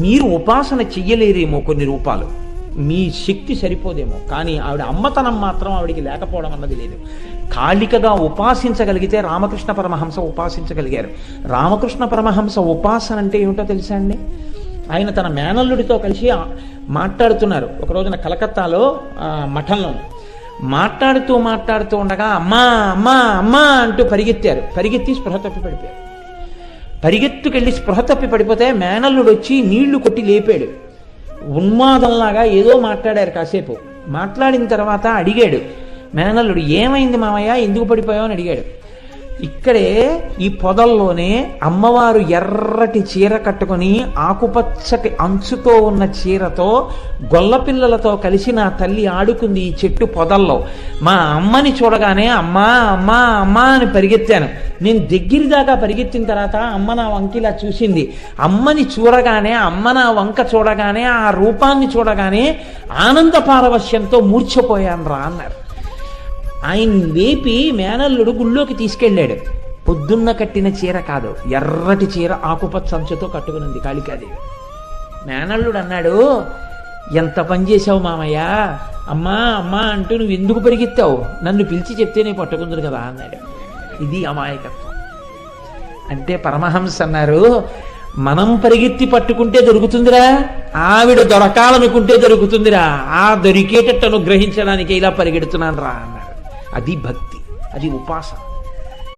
మీరు ఉపాసన చెయ్యలేరేమో కొన్ని రూపాలు, మీ శక్తి సరిపోదేమో, కానీ ఆవిడ అమ్మతనం మాత్రం ఆవిడికి లేకపోవడం అన్నది లేదు. కాళికగా ఉపాసించగలిగితే రామకృష్ణ పరమహంస ఉపాసించగలిగారు. రామకృష్ణ పరమహంస ఉపాసన అంటే ఏమిటో తెలుసా అండి? ఆయన తన మేనల్లుడితో కలిసి మాట్లాడుతున్నారు ఒక రోజున కలకత్తాలో మఠంలో. మాట్లాడుతూ ఉండగా అమ్మా అమ్మా అమ్మా అంటూ పరిగెత్తి స్పృహ తప్పి పడిపోయారు. పరిగెత్తుకెళ్ళి స్పృహ తప్పి పడిపోతే మేనల్లుడు వచ్చి నీళ్లు కొట్టి లేపాడు. ఉన్మాదంలాగా ఏదో మాట్లాడారు కాసేపు. మాట్లాడిన తర్వాత అడిగాడు మేనల్లుడు, ఏమైంది మామయ్య, ఎందుకు పడిపోయావు అని అడిగాడు. ఇక్కడే ఈ పొదల్లోనే అమ్మవారు ఎర్రటి చీర కట్టుకొని ఆకుపచ్చటి అంచుతో ఉన్న చీరతో గొల్లపిల్లలతో కలిసి నా తల్లి ఆడుకుంది ఈ చెట్టు పొదల్లో. మా అమ్మని చూడగానే అమ్మా అమ్మా అమ్మా అని పరిగెత్తాను. నేను దగ్గర దాకా పరిగెత్తిన తర్వాత అమ్మ నా వంకిలా చూసింది. అమ్మని చూడగానే, అమ్మ నా వంక చూడగానే, ఆ రూపాన్ని చూడగానే ఆనంద పారవశ్యంతో మూర్ఛపోయాను రా అన్నారు. ఆయన లేపి మేనల్లుడు గుళ్ళోకి తీసుకెళ్ళాడు. పొద్దున్న కట్టిన చీర కాదు, ఎర్రటి చీర ఆకుపచ్చ అంచుతో కట్టుకునింది కాళికాదేవి. మేనల్లుడు అన్నాడు, ఎంత పని చేసావు మామయ్య, అమ్మా అమ్మా అంటూ నువ్వు ఎందుకు పరిగెత్తావు, నన్ను పిలిచి చెప్తేనే పట్టుకుందురు కదా అన్నాడు. ఇది అమాయకత్వం అంటే. పరమహంస అన్నారు, మనం పరిగెత్తి పట్టుకుంటే దొరుకుతుందిరా, ఆవిడ దొరకాలనుకుంటే దొరుకుతుందిరా, ఆ దొరికేటట్టు అనుగ్రహించడానికి ఇలా పరిగెడుతున్నాను రా అన్నాడు. అది భక్తి, అది ఉపాసన.